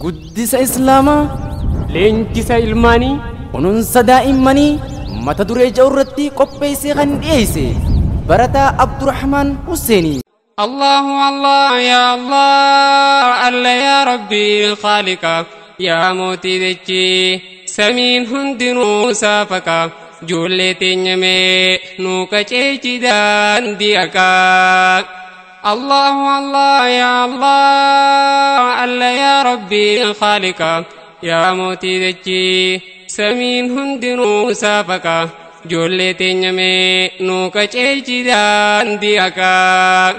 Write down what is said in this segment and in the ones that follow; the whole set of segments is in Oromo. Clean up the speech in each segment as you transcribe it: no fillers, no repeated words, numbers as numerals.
guddisa islaamaa, leenjisa ilmaanii, kunuunsa daa'immanii mata duree ja'urratti qopheessee kan dhiyeesse barataa Abdurrahmaan Huseenii. الله الله يا الله الله يا ربي خالقك يا موتي دجي سمين هندنو سافكا جولتي نمي نوكا چيچدان ديكا الله الله يا الله الله يا ربي خالقك يا موتي دجي سمين هندنو سافكا جولتي نمي نوكا چيچدان ديكا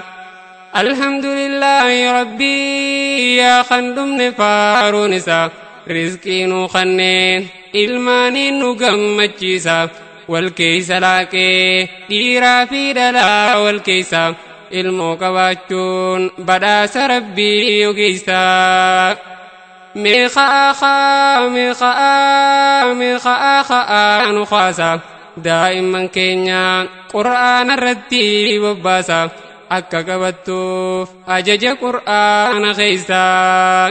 الحمد لله ربي يا خندم نفارونسا رزقي نخنين إلماني نقمتشيسا والكيس لاكي ديرا في دلا والكيسا الموكباتشون بداس ربي يقيسا ميخا نخاسا دائما كينيا قرآن الردي وباسا akka qabattuuf ajaja qur'aana keessaa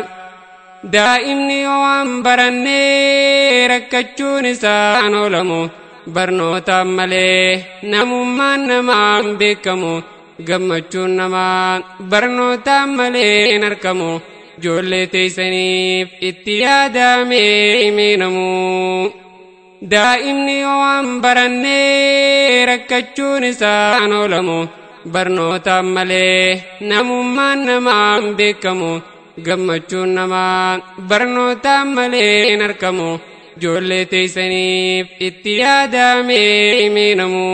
daa'imni waan barannee rakkachuun isaan oolamu barnootaan malee namummaan namaan beekamu gammachuun namaa barnootaan malee hin argamu ijoollee teessaniif itti yaadamee himinamu daa'imni waan barannee rakkachuun isaan oolamu barnootaan malee namummaan namaan beekamu gammachuun namaa barnootaan malee hin argamu ijoollee teessaniif itti yaadamee himinamu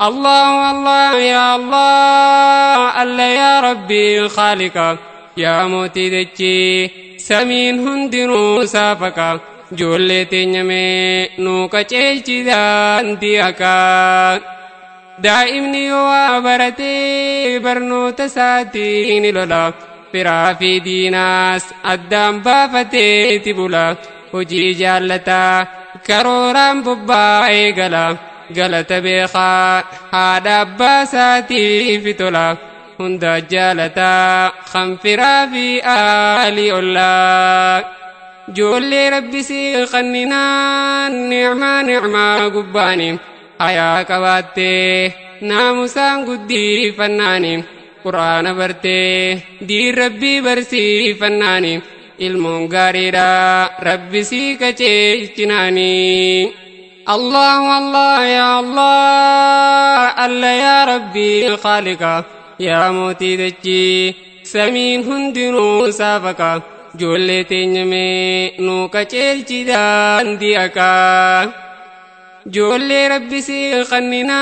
الله الله يا الله الله يا ربي خالقك يا موتي دجي سمين هندنو سافكا جولتي نمي نوكا چيچدان ديكا دائمني وابرتي برنوت ساتين لولا فرافي ديناس أدام بافتي تبولا وجي جالتا كروران بباي غلا غلط بيخا هادا باساتي فتولا هند جالتا خنفرا في آلي الله جولي ربي سيخننا نعمة قباني ayaa qabaattee naamusaan guddifannaani quraana bartee diin rabbii barsiifannaani ilmoon gaariidha rabbi sii qajeelchinaani allahu allah ya allah allah ya rabbii khaalika yaa mootii dachii samiin hundinuu saafaka ijoollee teenyamee nuu qajeelchidhaan di'akaa جولي ربي سيخننا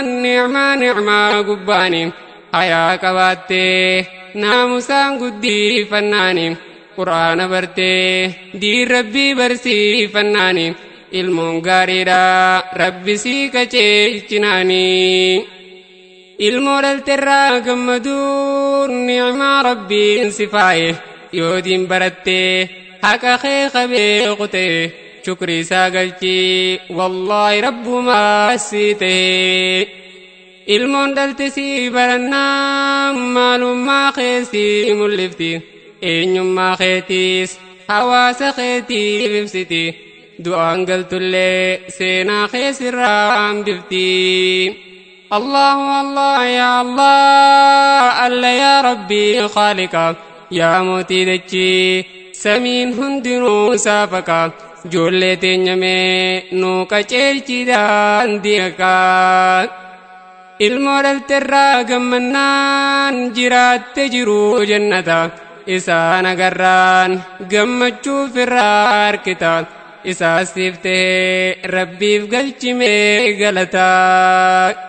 نعمة قباني حيا كباتي ناموسان قدي فناني قرآن برتي دي ربي برسي فناني ilmoon gaariidha rabbi sii qajeelchinaani ilmoo dhalterraa gammaduun ni'maa rabbiin si faaye yoo diin barattee haqa kee qabee qotee shukrii isaa galchii wallaahi rabbumaa sii ta'e ilmoon dhalte sii barannaa maalummaa kee sii mul'ifti eenyummaa keetiis hawaasa keetiif ibsiti du'aan galtullee seenaa kee sirraa hambifti الله الله يا الله الله يا ربي خالقك يا موتي دجي سمين هندنو سافكا جولتي نمي نوكا چيرچي دان ديكا المودل ترى غمنان جرات تجرو جنتا إسانا غران غمچو فرار كتا إسا سيفته ربي فقلچي مي غلطا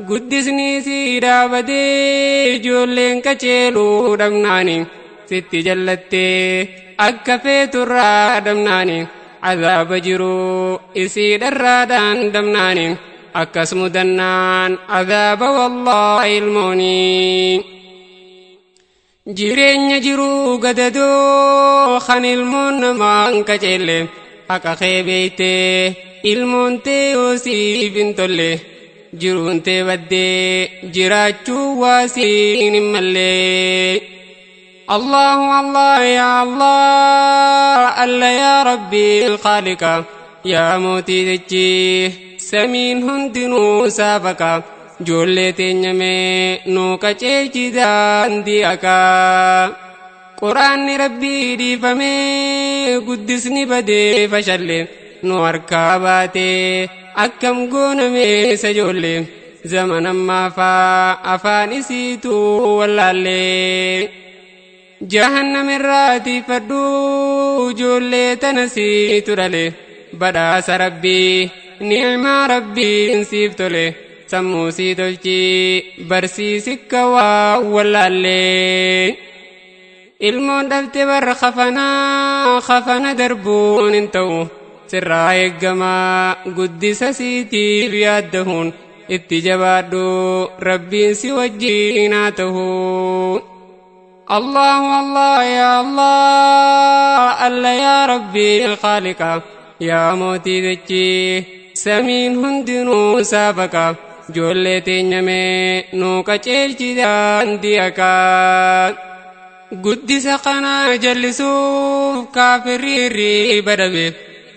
guddisni si dhaabadee ijoolleen qaceeluu dhabnaani sitti jallattee akka feeturraa dhabnaani azaaba jiruu isii dharraadhaan dhabnaani akkas mudannaan azaaba wallaahi ilmoonii jireenya jiruu gadadoo kan ilmoon namaan qaceelle haqa kee beeytee ilmoon tee yoo siif hin tolle jiruun tee baddee jiraachuu waasiin hin mallee الله الله يا الله ألا يا ربي الخالق يا موتي دجي سمين هندنو سابقا جولتي نمي نوكا جيجدان ديكا قرآن ربي دي فمي قدسني بدي فشل نور كاباتي أكم قونمي سجولي زمن ما أفاني سيتو واللالي جهنم الراتي فردو جولي تنسي ترالي بداس ربي نعم ربي انسيفتولي سمو سيتولجي برسي سكوا واللالي ilmoon dhabte barra khafana darbuun hin ta'u sirraa eeggamaa guddisa siitiif yaaddahuun itti jabaadhu rabbiin si wajjiin haa ta'u. Allahu Allah ya Allah alla ya rabbi alkhaaliqa yaa mootii dachii samiin hundinuu saafaqa joollee teenyamee nuu qaceelchidhaan di'akaa. guddisa kana jallisuuf kaafirri badabe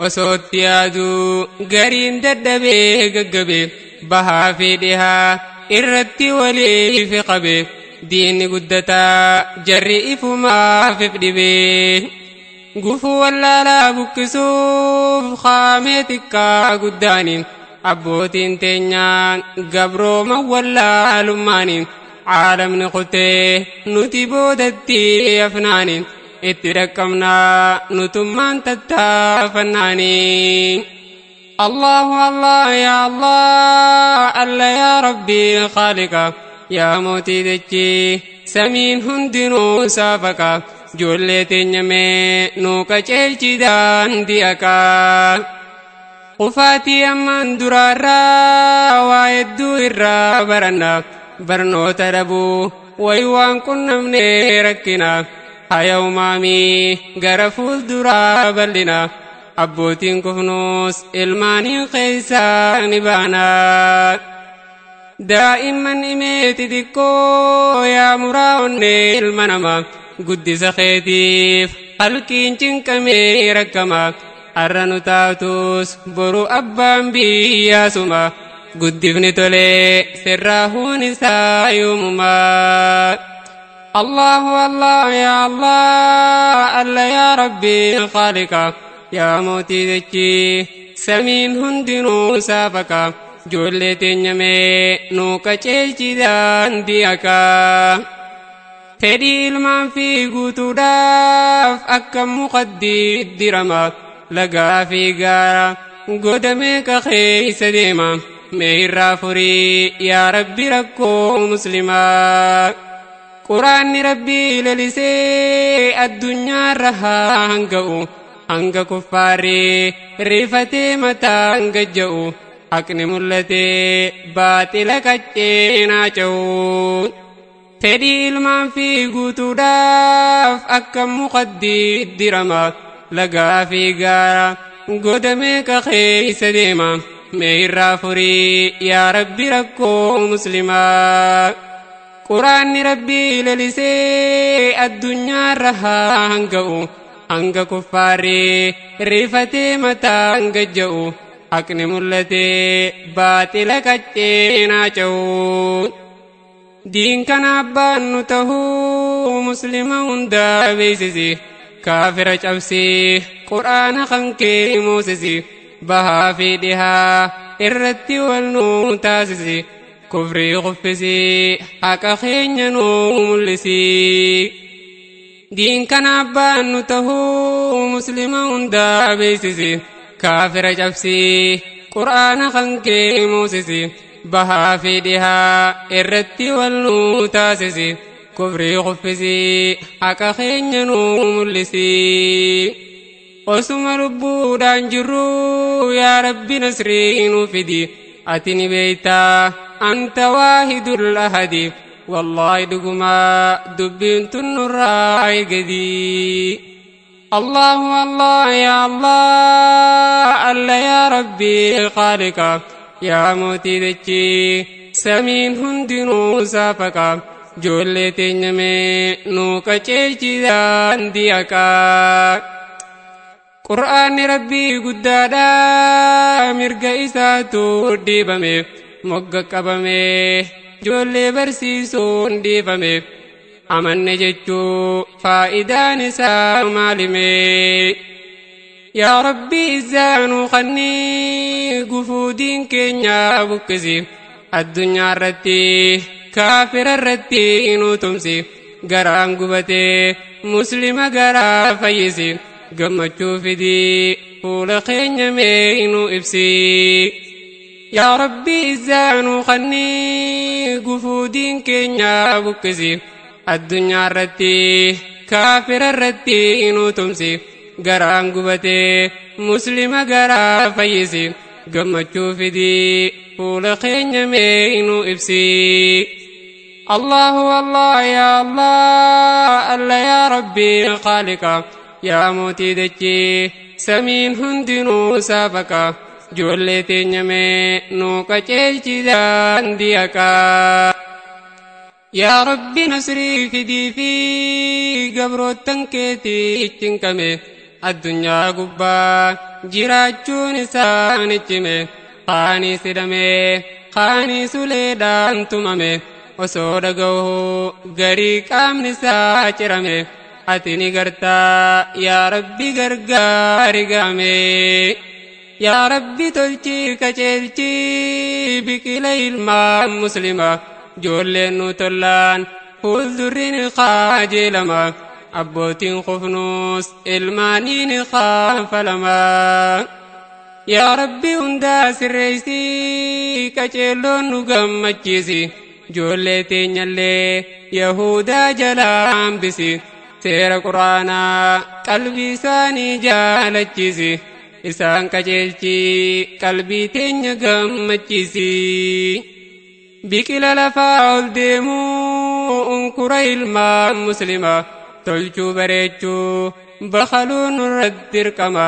osootti yaadu gariin dadhabee gaggabe bahaa fi dhihaa irratti waliif qabe diinni guddataa jarri ifumaaf dhibe gufuu wallaalaa buqqisuuf qaamee xiqqaa guddaaniin abbootiin teenyaan gabrooma wallaalummaaniin عالم نقطه نتبودتي أفنانين اتركمنا نتمان تتافنانين الله الله يا الله ألا يا ربي الخالق يا موتي دجي سمين هندنو سافكا جولتي نمي نوكا جيجدان ديكا قفاتي أمان درارا ويدو إرا برنا barnoota dhabuu waywaan qunnamnee rakkina hayawmaamii gara fuulduraa bal'ina abbootiin kufnuus ilmaaniin keessaa ni baana daa'imman imeeti xiqqoo yaa muraa onnee ilma namaa guddisa keetiif halkiin cinqamee rakkama har'a nu taatus boru abbaan biyyaasuma guddifni tolee sirraahuun isaa yoomumaa Allahu Allah ya Allah alla ya rabbi alkhaaliqa yaa mootii dachii samiin hundinuu saafaqa joollee teenyamee nuu qaceelchidhaan di'akaa fedhii ilmaan fi guutuudhaaf akka muqaddii dirama lagaa fi gaara godamee keessa deema meerraa furii yaa rabbi rakkoo muslimaa quraanni rabbii lalisee addunyaarra hanga'u hanga kuffaarri rifatee mataan gajja'u haqni mul'atee baaxila qaccee naaca'u fedhii ilmaan fi guutuudhaaf akka muqaddii dirama lagaa fi gaara godamee keessa deema meerraa furii yaa rabbi rakkoo muslimaa quraanni rabbii lalisee addunyaarra hanga'u hanga kuffaarri rifatee mataan gajja'u haqni mul'atee baaxila qaccee naaca'u diin kana abbaan nu tahuu muslima hundaa beeksisi kaafira cabsii quraana kan kee moosisi bahaa fi dhihaa irratti wal nuu taasisi kufrii kuffisi haqa keenya nuu mul'isi diin kana abbaan nu tahuu muslima hundaa beeksisi kaafira cabsii quraana kan kee moosisi bahaa fi dhihaa irratti wal nuu taasisi kufrii kuffisi haqa keenya nuu mul'isi osuma lubbuudhaan jirru yaa rabbi nasrii nuu fidi ati ni beeytaa anta waahidul ahadi wallaahi dhugumaa dubbiin tun nurraa eegadi Allahu Allah ya Allah alla ya rabbi alkhaaliqa yaa mootii dachii samiin hundinuu saafaqa ijoollee teenya mee nu qajeelchi daandii haqaa. Qur'aanni Rabbii guddaadha mirga isaatu dhiibame mogga qabame ijoollee barsiisuun dhiifame amanne jechuu faayidaan isaa maalime. Yaa Rabbi izzaanu qanni gufuudiin keenya buqqisi addunyaa irratti kaafira irratti nu tumsi garaan gubatee muslima garaa fayyisi gammachuu fidii fuula keenya mee nu ibsi. Yaa Rabbi izzaanu qanni gufuudiin keenya buqqisi addunyaa irratti kaafira irratti nu tumsi garaan gubatee muslima garaa fayyisi gammachuu fidii fuula keenya mee nu ibsi. Allahu Allah ya Allah alla ya Rabbi khaliqa yaa mootii dachee samiin hundinuu saabaka ijoollee teenya mee nu qajeelchi daandii haqaa. Yaa Rabbi nasrii fidii fi gabroottan keetii cinqame addunyaa gubbaa jiraachuun isaan ichime qaanii sidhame qaanii suleedhaan tumame osoo dhaga'u garii qaamni isaa cirame ati ni gartaa yaa Rabbi gargaari gaame. Yaa Rabbi tolchi qajeelchi biqila ilmaan muslima ijoolleen nu tollaan fuuldurri ni qajeelama abbootiin qufnuus ilmaanii ni qaanfalama. Yaa Rabbi hundaa sirreessi qajeeloon nu gammachiisi ijoollee teenyallee Yahudaa jalaa hambisi seera quraanaa qalbii isaanii jaalachiisi isaan qajeelchi qalbii teenya gammachiisi. Biqila lafaa ol deemuu unkura ilmaan muslima tolchuu bareechuu bakhaluun nurratti dirqama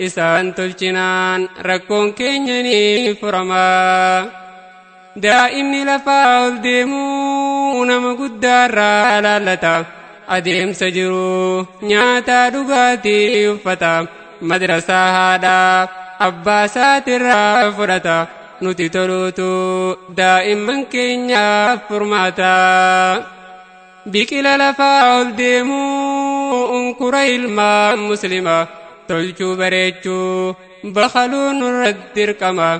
isaan tolchinaan rakkoon keenya ni furama. Daa'imni lafaa ol deemuu nama guddaarraa laallata adeemsa jiru nyaataa dhugaatii uffata madrasaa haadhaa abbaa isaatirraa fudhata nuti toluutu daa'imman keenyaaf furmaata. Biqila lafaa ol deemuu unkura ilmaan muslima tolchuu bareechuu bakhaluun nurratti dirqama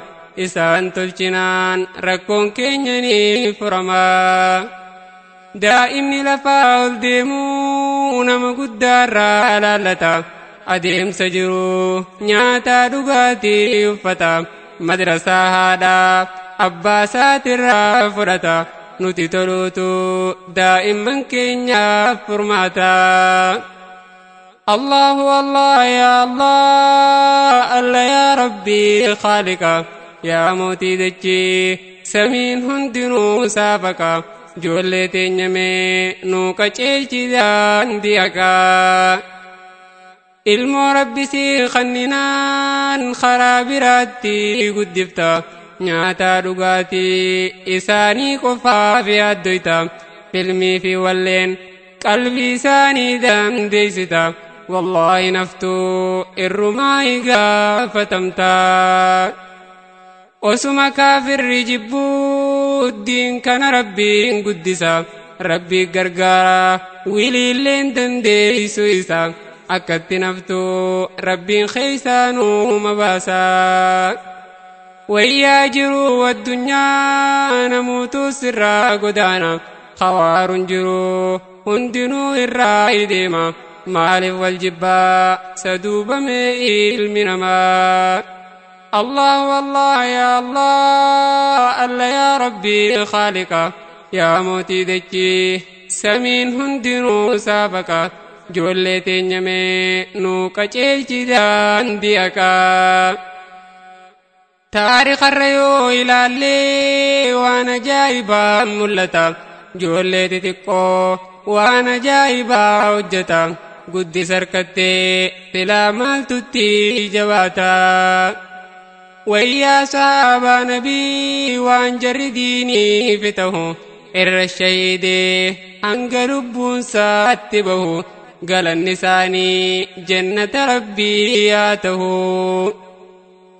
isaan tolchinaan rakkoon keenya ni furama. Daa'imni lafaa ol deemuu nama guddaarraa laallata adeemsa jiru nyaataa dhugaatii uffata madrasaa haadhaa abbaa isaatirraa fudhata nuti toluutu daa'imman keenyaaf furmaata. Allahu Allah ya Allah alla ya Rabbi khaliqa yaa mootii dachee samiin hundinuu saabaka ijoollee teenya mee nu qajeelchi daandii haqaa. Ilmoo Rabbi si kanninaan karaa biraatti guddifta nyaataa dhugaatii isaanii qofaaf yaaddoyta filmii fi walleen qalbii isaanii dandeessita wallaahi naftuu irrumaa gaafatamta. Osuma kaafirri jibbuu diin kana Rabbiin guddisa Rabbi gargaara wiliilleen dandeessu isa akkatti naftuu Rabbiin keeysaanuu mabaasa. Wayyaa jiru addunyaa namuutu sirraa godaana khawaaruun jiru hundinuu irraa ideema maaliif wal jibbaa saduubame ilmi namaa. Allahu Allah ya Allah alla ya Rabbi khaliqa yaa mootii dachee samiin hundinuu saabaka ijoollee teenya mee nu qajeelchi daandii haqaa. Taariikharra yoo ilaallee waan ajaa'ibaa mul'ata ijoollee xixiqqoo waan ajaa'ibaa hojjeta guddisa harkattee filaa maaltutti jabaata. Wayyaa sahabaa nabii waan jarri diinii fitahu الشهيد أنقلبون ساتبه قال النساني جنة ربي ياته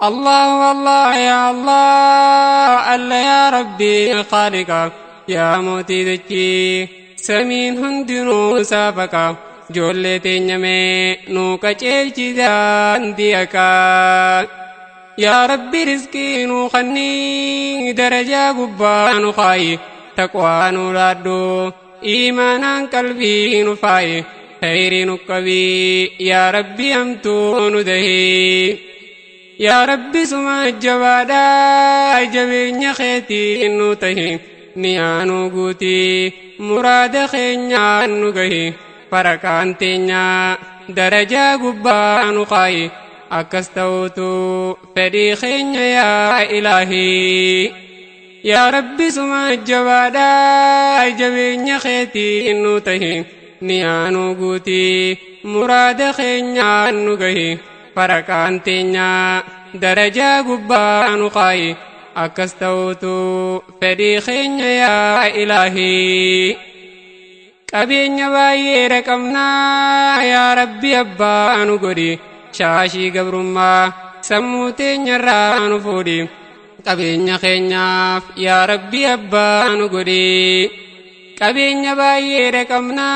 الله الله يا الله ألا يا ربي خالق يا موتي ذكي سمين هندنو سافك جولتي نمي نوكا چيچي دان ديكا يا ربي رزقي نوخني درجة قبان خاي تقوى نولادو إيمانا قلبي نفاي خير نقبي يا ربي أمتو ندهي يا ربي سما الجوادا جبين خيتي نوتهي نيانو قوتي مراد خينيا نقهي فركان تينيا درجة قبان خاي أكستوتو فدي خينيا يا إلهي يا ربي سما الجوادا جبين خيتي نوتهي نيانو قوتي مراد خينيا نقهي فركان تينيا درجة قبان خاي أكستوتو فدي خينيا يا إلهي قبينيا باي رقمنا يا ربي أبان قدي شاشي قبرما سموتين يران فودي قبينيا خينيا يا ربي أبان قدي قبينيا باي رقمنا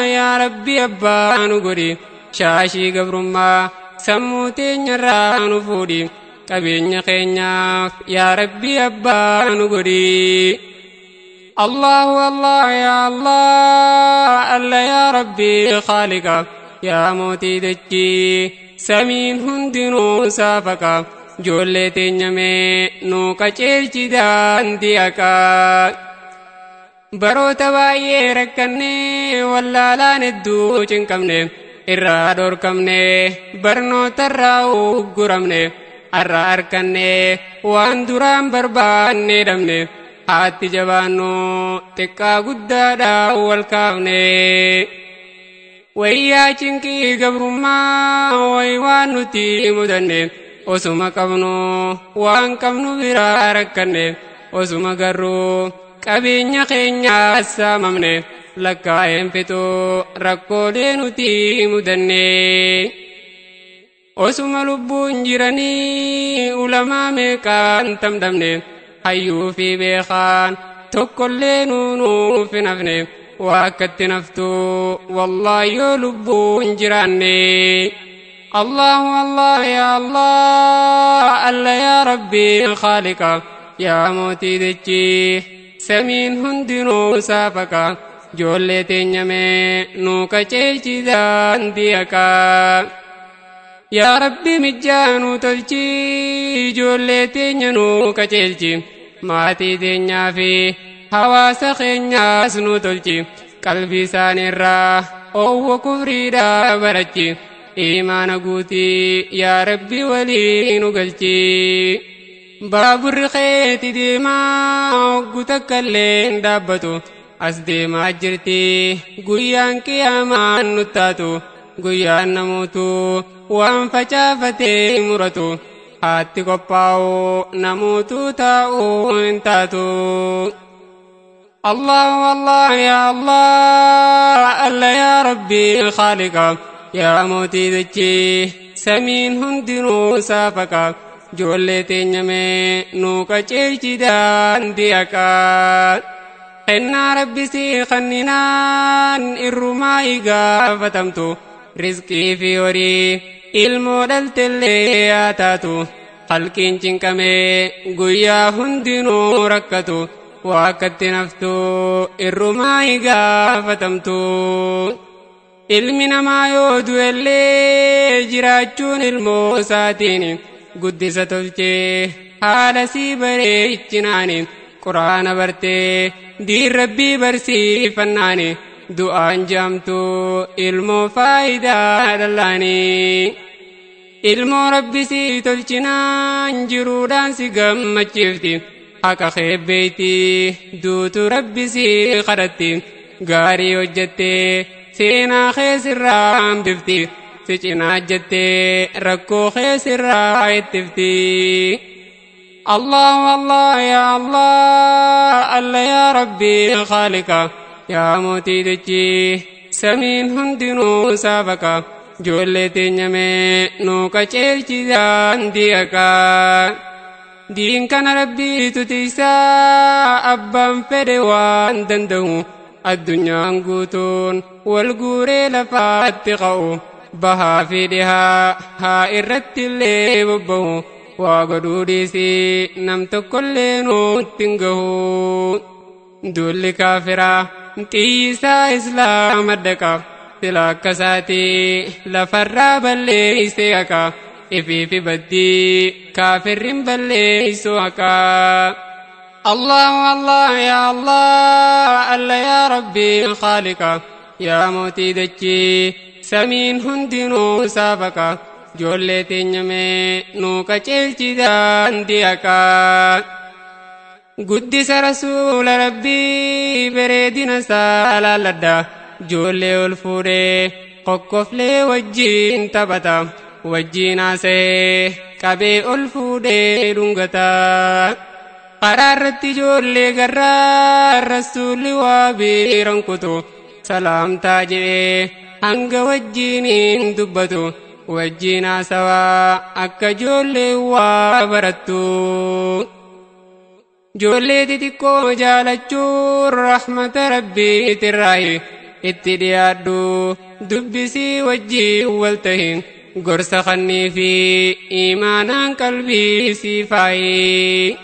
يا ربي أبان قدي شاشي قبرما سموتين يران فودي قبينيا خينيا يا ربي أبان قدي الله الله يا الله ألا يا ربي خالق يا موتي دجي سمين هندنو سافك جولتي نمي نوكا چيرچي دان ديكا بروتا بايي ركني ولا لا ندو چنكمني irraa dorkamne barnoota irraa ugguramne arraa harkanne waan duraan barbaanne dhabne haatti jabaannu xiqqaa guddaadhaa wal kaafne wayyaa cinqii gabrummaa way waan nuti mudanne osuma qabnu waan qabnu biraa rakkanne osuma garuu qabeenya keenyaa saamamne lakkaa'een fixuu rakkoolee nuti mudanne osuma lubbuun jiranii ulamaa meeqaan tamdamne hayyuu fi beekaan tokkollee nuuf hin hafne waa akkatti naftu wallaahi yoo lubbuun jiraanne الله الله يا الله ألا يا ربي خالق يا موتي دجي سمين هندنو سافك جولتي نمي نوكا چيچي دان ديكا يا ربي مجانو تلچي جولتي نوكا چيچي ماتي دنيا في حواس خينياس نو تلچي قلبي ساني را او كفري دا برچي إيمان قوتي يا ربي ولي نقلتي باب الرخيت ديما قوتك اللين دابتو أسديما جرتي قيان كيامان نتاتو قيان نموتو وانفجافتي مرتو هاتي قباو نموتو تاو انتاتو الله والله يا الله ألا يا ربي الخالق يا موتي دجي سمين هندنو سافك جولتي نمي نوكا چيچي دان ديكا إنا ربي سي خننان الرمائي غافتمتو رزقي في وري المودل تلي آتاتو خلقين چنكمي قويا هندنو ركتو واكت نفتو الرمائي غافتمتو ilmi namaa yoo du'ellee jiraachuun ilmoo isaatiin guddisa tolchee haala sii bareechinaani quraana bartee diin rabbii barsiifannaani du'aan jaamtu ilmoo faayidaa dhallaani ilmoo rabbi sii tolchinaan jiruudhaan si gammachiifti haqa keebbeeyti duutu rabbi sii kadhatti gaarii hojjettee سينا خيسرام بفتي سينا جتي ركو خيسرا يتفتي الله الله يا الله الله يا ربي خالقا يا موتي دجي سمين هندنو سابقا جولتي نمي نوكا چيلچي دان ديكا دين كان ربي تتيسا أبان فدوان دندو الدنيا انقوتون والقوري لفاتقو بها في دها ها إرت اللي ببو وقدودي سي نمت كل نوتنقو دول كافرة تيسا إسلام الدكا تلاك ساتي لفرى بلي سيكا في بدي كافر بلي سوكا الله الله يا الله الله يا ربي خالقا يا موتي دجي سمين هندنو سابقا جولتي نمي نوكا چلچي دان ديكا قدس رسول ربي بريدنا سالا لدى جولي والفوري قوقف لي وجين تبتا وجينا سي كبي الفوري دونغتا قرارت جولي قرار رسول وابي رنكتو سلام تاجي هنگ وجينين دبتو وجينا سوا أكا جولي وابرتو جولي تتكو جالچو رحمة ربي تراي اتديادو دبسي وجي والتهين قرص خني في إيمانا قلبي سيفاي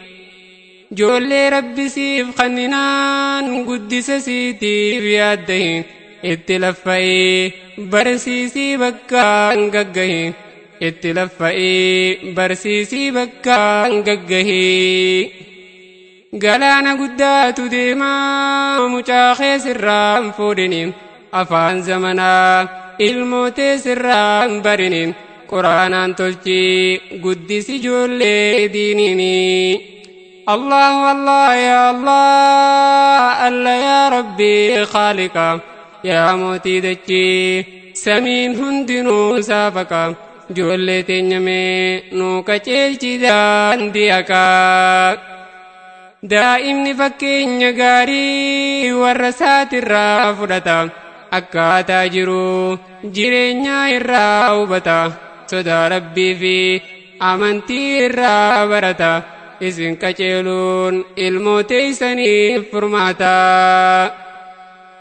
جولي ربي سيف خننان قدس سيتي بيادهين اتلفاي برسيسي بكان ققهين اتلفاي برسيسي بكان ققهين قلانا قداتو ديما مجاخي سرام فودنين أفان زمنا الموت سرام برنين قرآنان تلجي قدس جولي دينيني الله الله يا الله الله يا ربي خالقا يا موتي دجي سمين هندنو سابقا جولي تنمي نوكا چلچي دان ديكا دائم نفكين يغاري ورسات الرافدتا أكاتا جرو جرينيا الراوبتا صدا ربي في أمنتي الرابرتا إذن كچلون الموتي سني فرماتا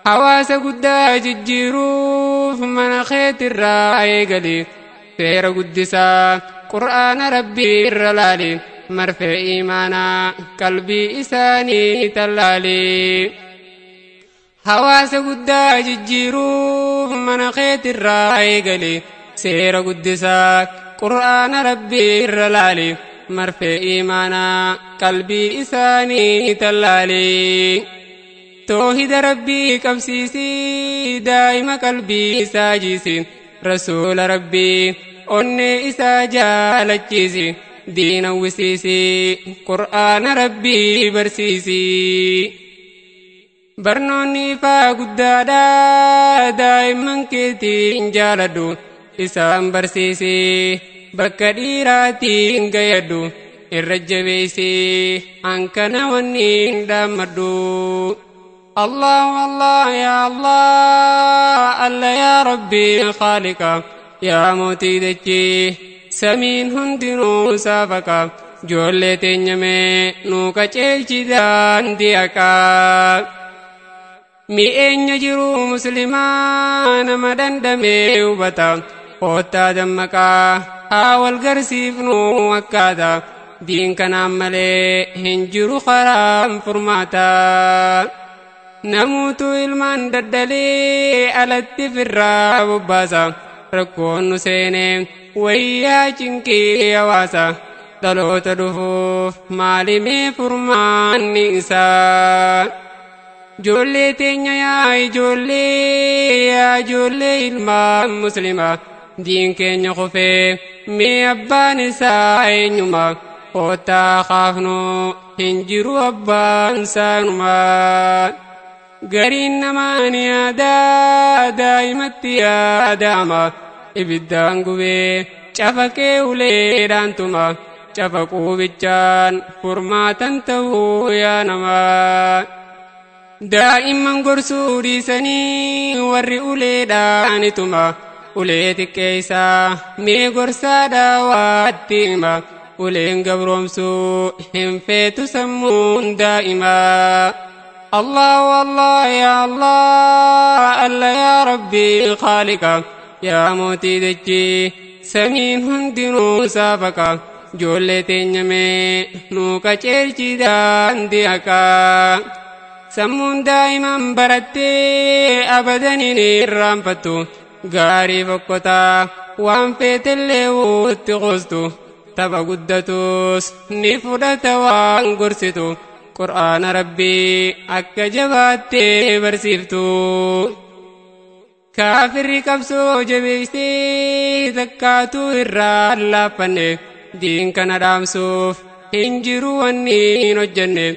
حواس قدا ججروف من خيط الرائي قلي سير قدسا قرآن ربي الرلالي مرفع إيمانا قلبي إساني تلالي حواس قدا ججروف من خيط الرائي قلي سير قدسا قرآن ربي الرلالي مرفع إيمانا قلبي إساني تلالي توحيد ربي كبسيسي دائما قلبي ساجيسي رسول ربي أني إسا جالجيسي دين وسيسي قرآن ربي برسيسي برنوني فقدادا دائما كتين جالدو إسام برسيسي bakka dhiiraatiin gayaddu irra jabeessi hankana wanniin dhaammaddu الله الله يا الله الله يا ربي خالقا يا موتي دجي سمين هندنو سافقا جولي تنمي نوكا چلچي دان ديكا مئين يجرو مسلمان مدن دمي وبتا قوتا دمكا أول قرسيف نو وكادا دين كان عمالي هنجرو خرام فرماتا نموت ilmaan daddalee alatti firraa bobbaasa rakkoon nu seene wayyaa cinqii hawaasa dhaloota dhufuuf maalimee furmaanni isaa ijoollee teenya yaa ijoollee ilmaan muslimaa diin keenya kufee mee abbaan isaa eenyuma kootaa kaafnu hin jiru abbaan saanumaa gariin namaan yaadaa daa'imatti yaadama ibiddaan gubee cafakee uleedhaan tuma cafaquu bichaan furmaatan ta'uu yaa namaa. Daa'imman gorsuu dhiisanii warri uleedhaanituma ulee xiqqeessaa mee gorsaadhaa waatti hima. Uleen gabroomsuu hin feetu sammuun daa'imaa. Allah Allah ya Allah Allah ya Rabbi khaliqa ya mootii dachii samiin hundinuu saafaka ijoollee teenya mee nuu qaceelchi daandii haqaa. Sammuun daa'iman barattee abadan hin irraanfattu gaarii fokkotaa waan feetellee wuutti qostu. Tapha guddatus ni fudhata waan gorsitu Qur'aana Rabbii akka jabaattee barsiiftu. Kaafirri qabsoo jabeessee takkaatu irraa laaffanne diin kana dhaamsuuf hin jiru wanni hin hojjenne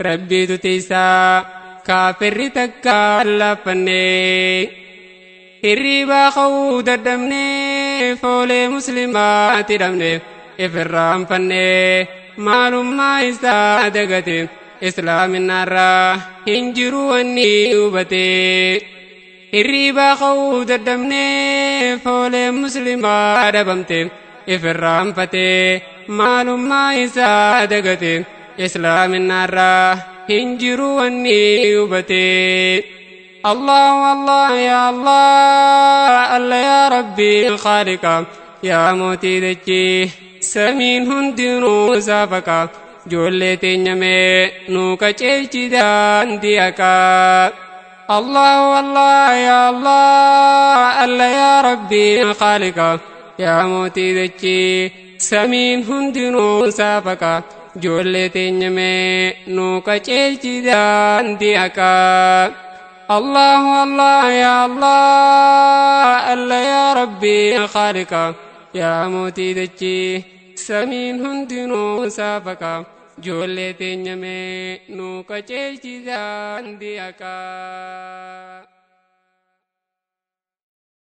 Rabbiitu tiisaa kaafirri takka laaffanne. Hirriibaa ka'uu dadhabnee foolee muslimaatti dhabne ifirraanfanne maalummaa isaa dagate islaaminaarraa hin jiru wanni hubate. Hirriibaa ka'uu dadhabnee foolee muslimaa dhabamte ifirraanfate maalummaa isaa dagate islaaminaarraa hin jiru wanni hubate. Allah Allah ya Allah Allah ya Rabbi khaliqa ya mootii dachii samiin hundinuu saafaka ijoollee teenya mee nuu qaceelchi daandii haqaa. Allah Allah ya Allah Allah ya Rabbi khaliqa ya mootii dachii samiin hundinuu saafaka ijoollee teenya mee nuu qaceelchi daandii haqaa. الله الله يا الله الله يا ربي خالقا يا موتي دجي سمين هندنو سافكا جولتين يمي نو كچيل چيزان ديكا.